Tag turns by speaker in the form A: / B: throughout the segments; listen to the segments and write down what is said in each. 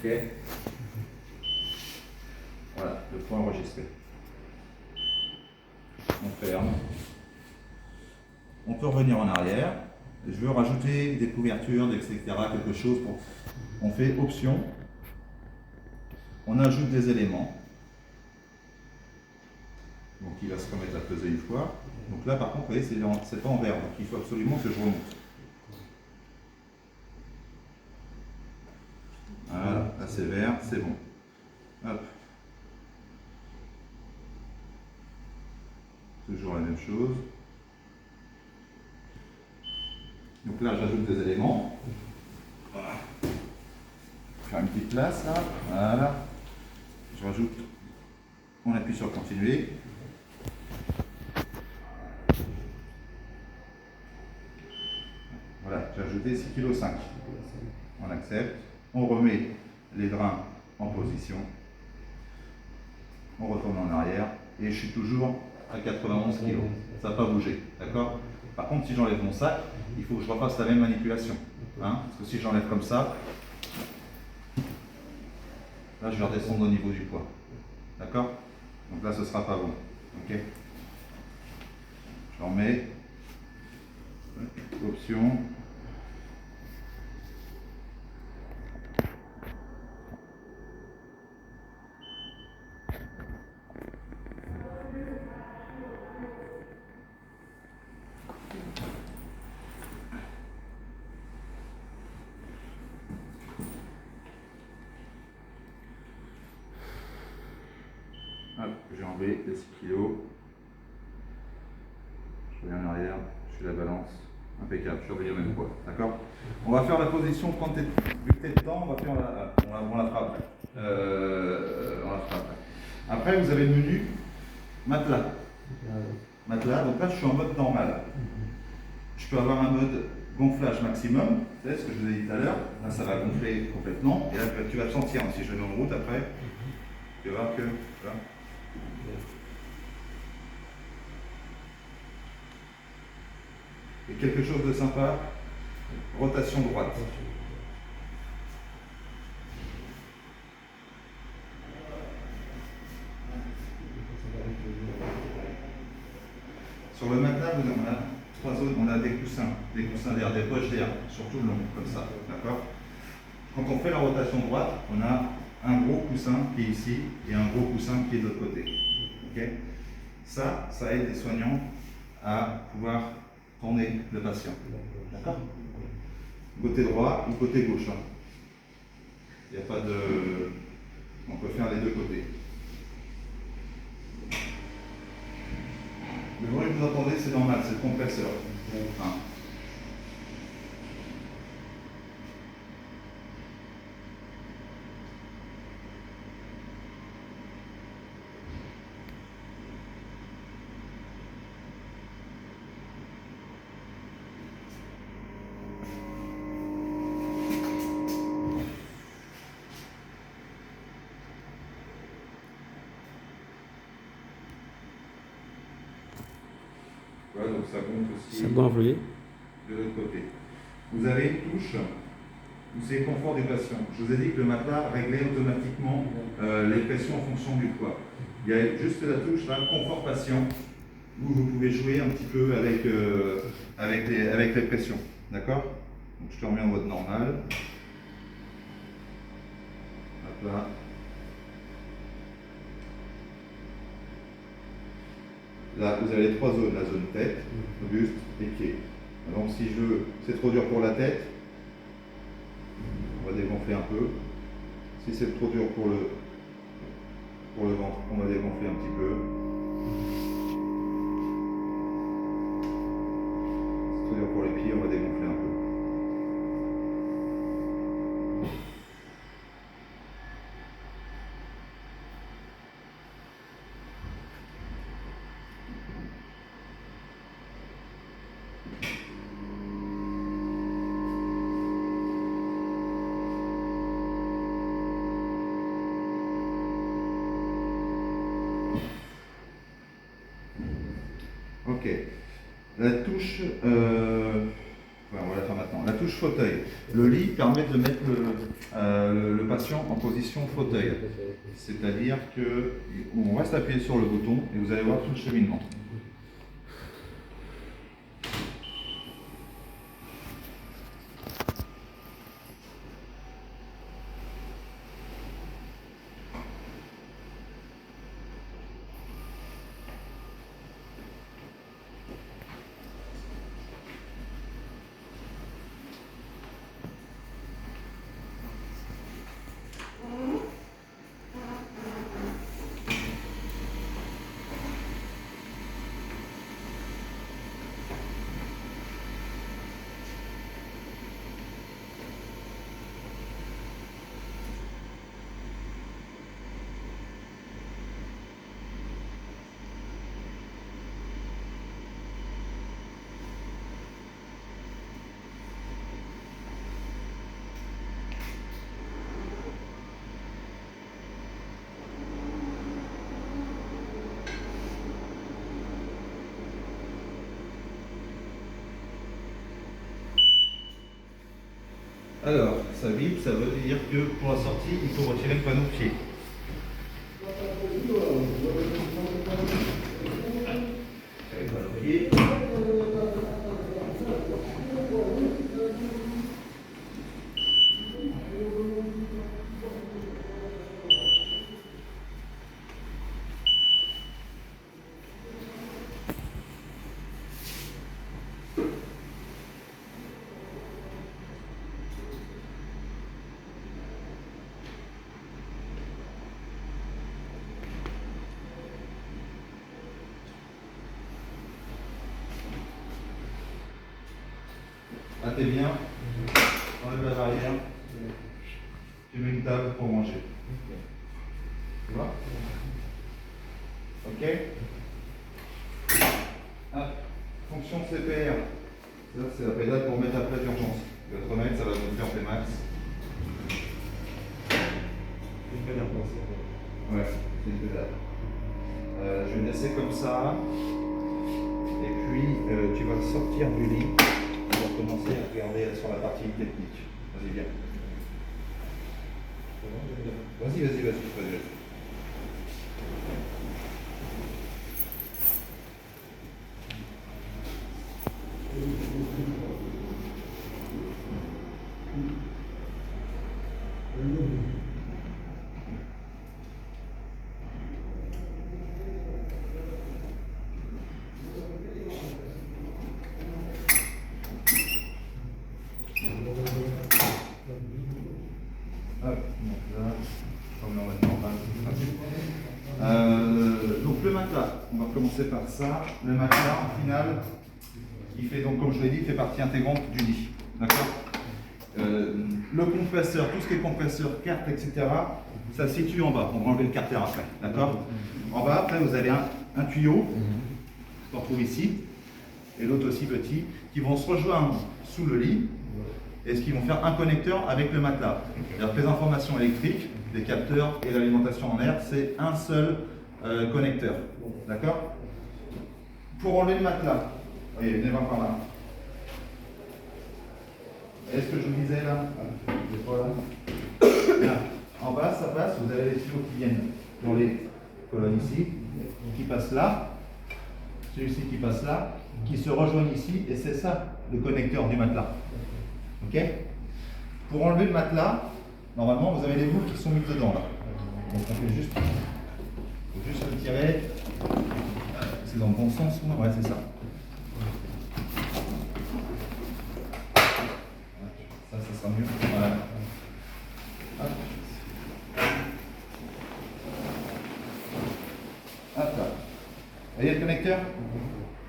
A: Ok. Voilà, le point enregistré. On ferme. On peut revenir en arrière. Je veux rajouter des couvertures, etc. Quelque chose pour. On fait option. On ajoute des éléments. Donc il va se remettre à peser une fois. Donc là par contre, vous voyez, c'est pas en vert. Donc il faut absolument que je remonte. Voilà, là c'est vert, c'est bon. Hop. Toujours la même chose. Donc là j'ajoute des éléments. Voilà. Faire une petite place là. Voilà. Je rajoute. On appuie sur continuer. Voilà, j'ai ajouté 6,5 kg. On accepte. On remet les drains en position. On retourne en arrière. Et je suis toujours à 91 kg. Ça n'a pas bougé. D'accord? Par contre, si j'enlève mon sac, il faut que je refasse la même manipulation. Hein? Parce que si j'enlève comme ça, là je vais redescendre au niveau du poids. D'accord? Donc là ce ne sera pas bon. Ok? Je remets. Option. J'ai enlevé les 6 kg. Je reviens en arrière, je fais la balance. Impeccable, je surveille le même poids. D'accord? On va faire la position quand vu que tu es dedans, on va faire on la fera après. On la fera après. Après, vous avez le menu matelas. Matelas, donc là je suis en mode normal. Je peux avoir un mode gonflage maximum, c'est ce que je vous ai dit tout à l'heure. Là ça va gonfler complètement. Et là tu vas te sentir, si je le mets en route après, tu vas voir que. Voilà. Et quelque chose de sympa, rotation droite. Sur le matelas, on a 3 zones, on a des coussins d'air, des poches d'air, sur tout le long, comme ça. D'accord? Quand on fait la rotation droite, on a un gros coussin qui est ici et un gros coussin qui est de l'autre côté. Okay? Ça aide les soignants à pouvoir tourner le patient. D'accord? Côté droit ou côté gauche. Hein. Il n'y a pas de. On peut faire les deux côtés. Le bruit que vous entendez, c'est normal, c'est le compresseur. Hein. Voilà, donc ça gonfle aussi.
B: Ça gonfle, oui.
A: De l'autre côté. Vous avez une touche où c'est confort du patient. Je vous ai dit que le matelas réglait automatiquement les pressions en fonction du poids. Il y a juste la touche là, confort patient, où vous pouvez jouer un petit peu avec les pressions. D'accord? Donc je te remets en mode normal. Hop là. Là, vous avez les 3 zones, la zone tête, buste et pied. Donc si je veux, c'est trop dur pour la tête, on va dégonfler un peu. Si c'est trop dur pour le ventre, on va dégonfler un petit peu. Si c'est trop dur pour les pieds, on va dégonfler un peu. Ok. La touche Ouais, on va la faire maintenant. La touche fauteuil. Le lit permet de mettre le patient en position fauteuil. C'est-à-dire qu'on reste appuyé sur le bouton et vous allez voir tout le cheminement. Alors, ça vibre, ça veut dire que pour la sortie, il faut retirer le panneau de pied. Le panneau de pied. Là, t'es bien. Enlève la barrière. Tu mets une table pour manger. Tu vois? Ok? Ah, fonction CPR. Ça, c'est la pédale pour mettre après d'urgence. Tu vas te remettre, ça va monter en Tmax. Ouais, c'est une pédale. Je vais laisser comme ça. Et puis, tu vas sortir du lit. On va commencer à regarder sur la partie technique. Vas-y, viens. Vas-y. Donc le matelas, on va commencer par ça. Le matelas, en final, il fait donc, comme je l'ai dit, il fait partie intégrante du lit. D'accord. Le compresseur, tout ce qui est compresseur, carte, etc., ça se situe en bas. On va enlever le carter après. D'accord. En bas, après, vous avez un tuyau, qu'on trouve ici, et l'autre aussi petit, qui vont se rejoindre sous le lit. Et ce qu'ils vont faire un connecteur avec le matelas. Alors, les informations électriques, les capteurs et l'alimentation en air, c'est un seul connecteur. D'accord. Pour enlever le matelas, voyez, venez voir par là. Est-ce que je vous disais là? Là. En bas, ça passe, vous avez les tuyaux qui viennent dans les colonnes ici, qui passent là, celui-ci qui passe là, qui se rejoignent ici, et c'est ça le connecteur du matelas. Ok. Pour enlever le matelas, normalement vous avez les boules qui sont mises dedans là. Donc on fait juste le tirer. C'est dans le bon sens, ouais, c'est ça. Ça sera mieux. Voilà. Hop. Hop là. Vous voyez le connecteur?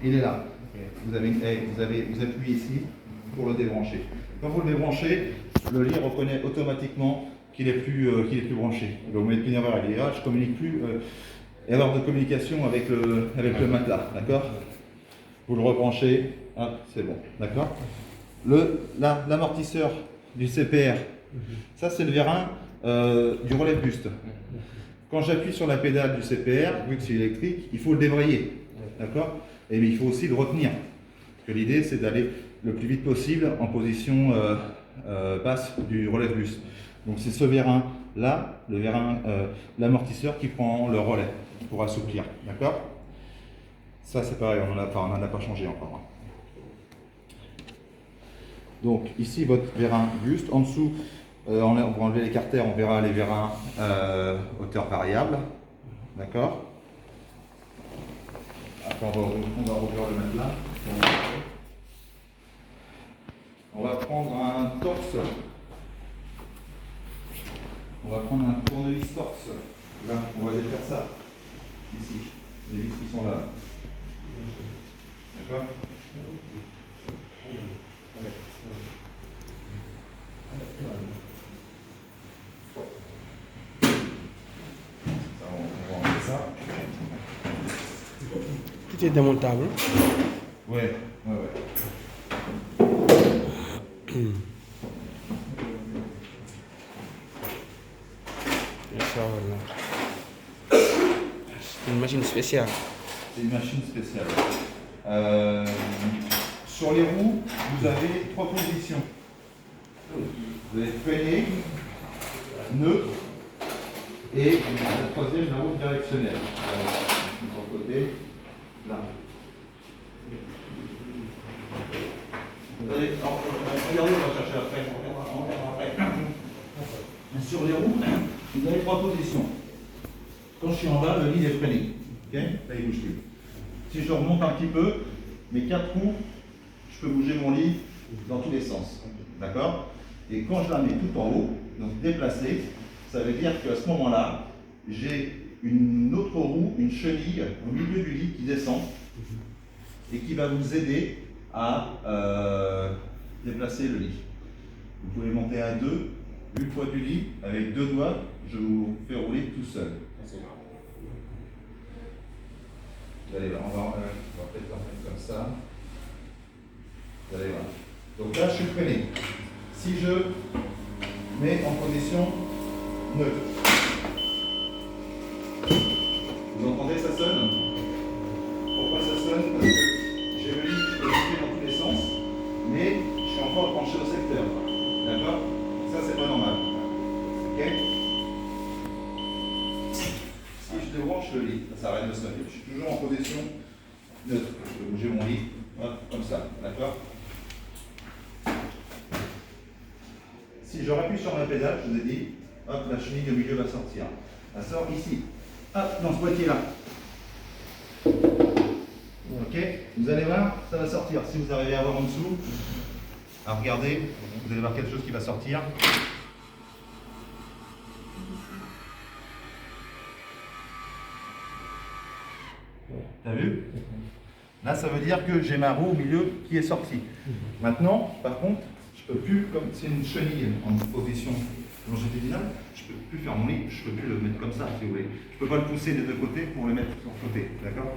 A: Il est là. Vous appuyez ici pour le débrancher. Quand vous le débranchez, le lit reconnaît automatiquement qu'il est plus branché. Donc vous mettez une erreur, il dit ah, je communique plus, erreur de communication avec le matelas, d'accord? Vous le rebranchez, ah, c'est bon, d'accord? L'amortisseur du CPR, ça c'est le vérin du relève buste. Quand j'appuie sur la pédale du CPR, vu que c'est électrique, il faut le débrayer, d'accord? Et il faut aussi le retenir. Parce que l'idée c'est d'aller le plus vite possible en position basse du relève-bus. Donc c'est ce vérin là, le vérin, l'amortisseur qui prend le relais pour assouplir, d'accord? Ça c'est pareil, on n'en a pas changé encore. Donc ici votre vérin buste, en dessous, pour enlever les carters, on verra les vérins hauteur variable, d'accord? Après on va revoir le mettre là. On va prendre un torse. On va prendre un tournevis torse. Là, on va défaire ça. Ici. Les vis qui sont là. D'accord? On va enlever ça.
B: Tout est démontable.
A: Ouais.
B: C'est une machine spéciale.
A: C'est une machine spéciale. Sur les roues, vous avez 3 positions. Vous avez freiné, neutre et la troisième, la roue directionnelle. De côté, là. Vous allez, regardez, on va chercher après. On verra après. Sur les roues, vous avez 3 positions. Quand je suis en bas, le lit est freiné. Okay, là, il ne bouge plus. Si je remonte un petit peu, mes 4 roues, je peux bouger mon lit dans tous les sens. D'accord? Et quand je la mets tout en haut, donc déplacée, ça veut dire qu'à ce moment-là, j'ai une autre roue, une chenille au milieu du lit qui descend et qui va vous aider à déplacer le lit. Vous pouvez monter à 2, vu le poids du lit, avec 2 doigts, je vous fais rouler tout seul. Vous allez voir, on va peut-être en mettre comme ça. Vous allez voir. Donc là, je suis freiné. Si je mets en position neutre, vous entendez, ça sonne? Pourquoi ça sonne? Parce que j'ai le lit qui peut bouger dans tous les sens, mais je suis encore penché au secteur. D'accord? Ça, c'est pas normal. Ok? Si je débranche le lit, ça arrête de sonner. Je suis toujours en position neutre. Je peux bouger mon lit, hop, comme ça. D'accord? Si je rappuie sur ma pédale, je vous ai dit, hop, la chenille au milieu va sortir. Elle sort ici. Hop, dans ce boîtier-là. Ok? Vous allez voir, ça va sortir. Si vous arrivez à voir en dessous, à regarder, vous allez voir quelque chose qui va sortir. T'as vu? Là, ça veut dire que j'ai ma roue au milieu qui est sortie. Maintenant, par contre, je peux plus, comme c'est une chenille en position longitudinale, je peux plus faire mon lit, je peux plus le mettre comme ça, si vous voulez. Je peux pas le pousser des deux côtés pour le mettre sur le côté, d'accord?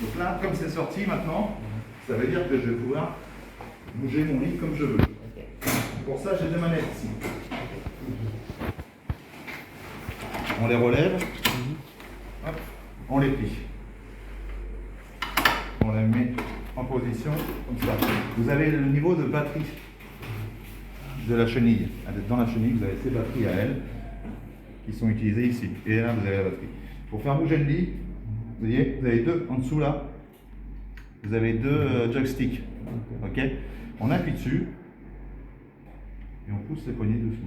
A: Donc là, comme c'est sorti maintenant, ça veut dire que je vais pouvoir bouger mon lit comme je veux. Pour ça, j'ai 2 manettes ici. On les relève, hop, on les plie. On les met en position comme ça. Vous avez le niveau de batterie de la chenille. Dans la chenille, vous avez ces batteries à elle qui sont utilisées ici. Et là, vous avez la batterie. Pour faire bouger le lit, vous voyez, vous avez 2 en dessous là. Vous avez 2 joysticks. Ok? On appuie dessus et on pousse les poignées dessous.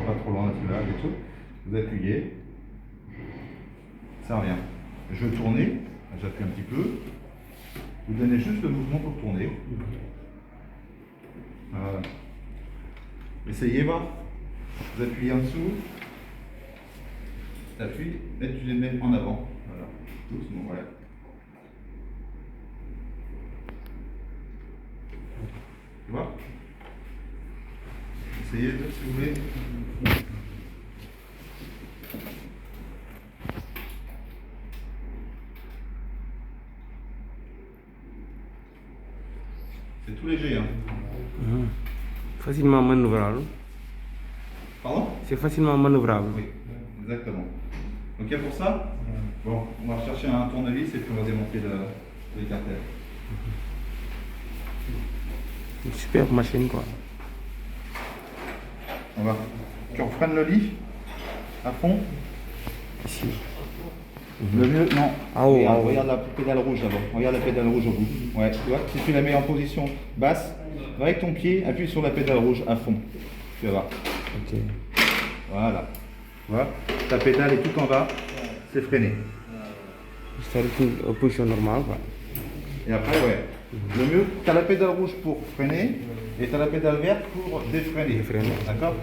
A: Pas trop loin là-dessus, là, et tout. Vous appuyez, ça revient. Je veux tourner, j'appuie un petit peu. Vous donnez juste le mouvement pour tourner. Voilà. Essayez, voir. Vous appuyez en dessous. T'appuies, et tu les mets en avant. Voilà. Doucement, voilà. Tu vois? Essayez si vous voulez. C'est tout léger, hein.
B: Facilement manœuvrable.
A: Pardon?
B: C'est facilement manœuvrable.
A: Oui, exactement. Ok pour ça? Bon, on va chercher un tournevis et puis on va démonter les cartels.
B: Une super machine quoi.
A: On va. Tu refreines le lit à fond.
B: Ici.
A: Le mieux, non.
B: Ah, ouais,
A: regarde,
B: ah, ouais.
A: regarde la pédale rouge d'abord. Regarde la pédale rouge au bout. Ouais, tu vois, si tu la mets en position basse, va avec ton pied, appuie sur la pédale rouge à fond. Tu vas voir.
B: Ok.
A: Voilà. Tu vois, ta pédale est tout en bas, c'est freiné.
B: C'est une position normale quoi.
A: Et après, ouais. Le mieux, tu as la pédale rouge pour freiner et tu as la pédale verte pour défreiner.
B: Défreiner.
A: D'accord?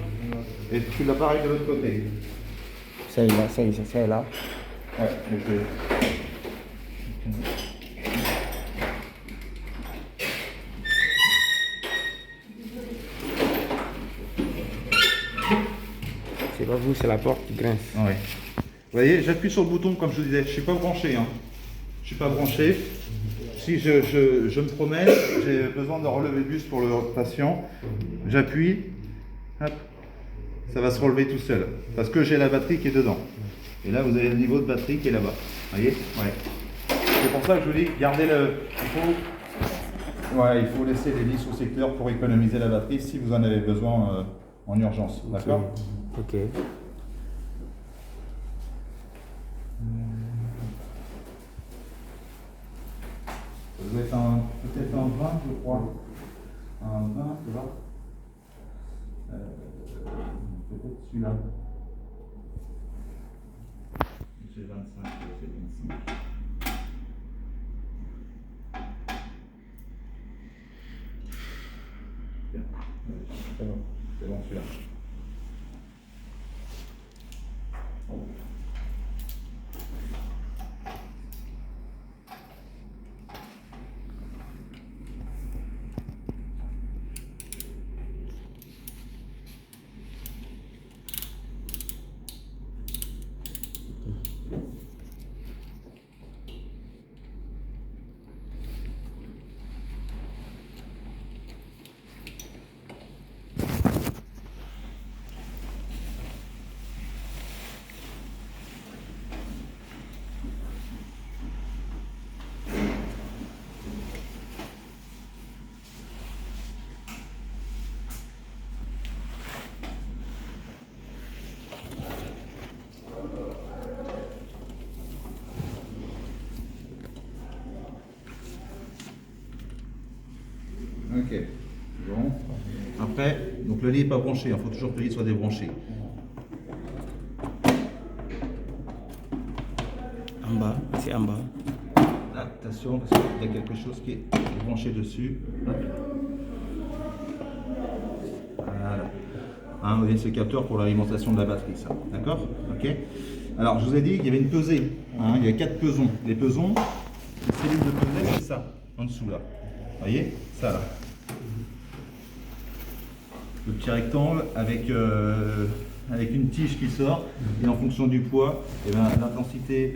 A: Et tu l'as pareil de l'autre côté.
B: C'est là, c'est là.
A: Ouais, mais je vais.
B: C'est pas vous, c'est la porte qui grince.
A: Ouais. Vous voyez, j'appuie sur le bouton comme je vous disais, je ne suis pas branché. Hein. Je suis pas branché. Si je me promène, j'ai besoin de relever le buste pour le patient, j'appuie, hop, ça va se relever tout seul. Parce que j'ai la batterie qui est dedans. Et là, vous avez le niveau de batterie qui est là-bas. Vous voyez? Ouais. C'est pour ça que je vous dis, gardez le. Il faut laisser les lits sous secteur pour économiser la batterie si vous en avez besoin en urgence. D'accord?
B: Ok.
A: Ça doit être peut-être un 20, je crois. Un 20, tu vois. Peut-être celui-là. C'est 25, c'est 25. Bien. C'est bon celui-là. Ok, bon. Après, donc le lit n'est pas branché, il faut toujours que le lit soit débranché.
B: En bas, c'est en bas.
A: Attention, parce qu'il y a quelque chose qui est branché dessus. Hop. Voilà. Hein, vous voyez, c'est le capteur pour l'alimentation de la batterie, ça. D'accord? Ok. Alors, je vous ai dit qu'il y avait une pesée. Hein, il y a 4 pesons. Les pesons, les cellules de pesée, c'est ça, en dessous là. Vous voyez? Ça là. Le petit rectangle avec une tige qui sort, et en fonction du poids, eh ben, l'intensité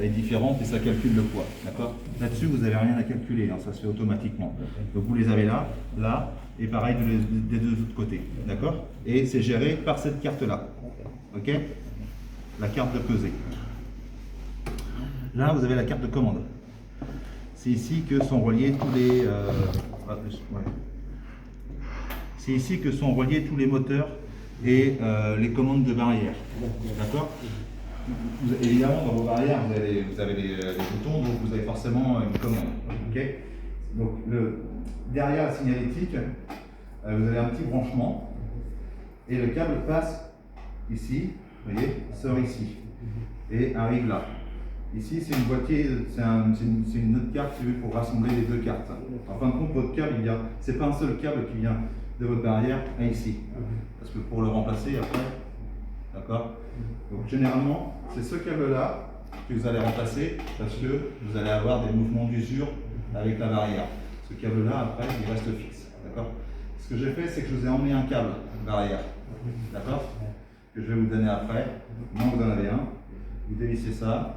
A: est différente et ça calcule le poids. D'accord? Là-dessus, vous n'avez rien à calculer, hein, ça se fait automatiquement. Donc vous les avez là, là, et pareil des deux autres côtés. D'accord? Et c'est géré par cette carte-là. Ok? La carte de pesée. Là, vous avez la carte de commande. C'est ici que sont reliés tous les. C'est ici que sont reliés tous les moteurs et les commandes de barrière. D'accord? Évidemment, dans vos barrières, vous avez les boutons, donc vous avez forcément une commande. Okay? Donc, derrière la signalétique, vous avez un petit branchement et le câble passe ici, vous voyez, sort ici et arrive là. Ici, c'est une boîtier, c'est une autre carte pour rassembler les deux cartes. En fin de compte, votre câble, c'est pas un seul câble qui vient de votre barrière à ici. Parce que pour le remplacer après, d'accord? Donc généralement, c'est ce câble-là que vous allez remplacer parce que vous allez avoir des mouvements d'usure avec la barrière. Ce câble-là, après, il reste fixe. D'accord? Ce que j'ai fait, c'est que je vous ai emmené un câble barrière. D'accord? Que je vais vous donner après. Maintenant, vous en avez un. Vous dévissez ça.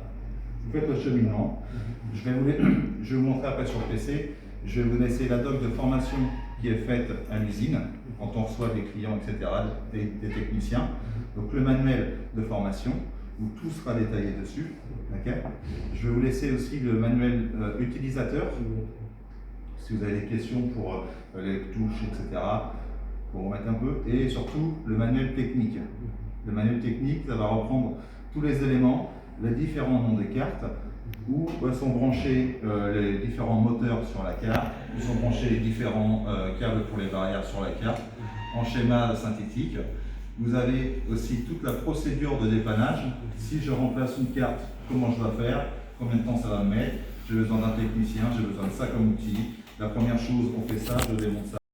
A: Vous faites le cheminement. Je vais vous montrer après sur le PC. Je vais vous laisser la doc de formation qui est faite à l'usine quand on reçoit des clients, etc., des techniciens. Donc le manuel de formation où tout sera détaillé dessus. Okay. Je vais vous laisser aussi le manuel utilisateur, si vous avez des questions pour les touches, etc., pour remettre un peu, et surtout le manuel technique. Le manuel technique, ça va reprendre tous les éléments, les différents noms des cartes, où sont branchés les différents moteurs sur la carte, où sont branchés les différents câbles pour les barrières sur la carte, en schéma synthétique. Vous avez aussi toute la procédure de dépannage. Si je remplace une carte, comment je dois faire, combien de temps ça va me mettre, j'ai besoin d'un technicien, j'ai besoin de ça comme outil. La première chose, on fait ça, je démonte ça.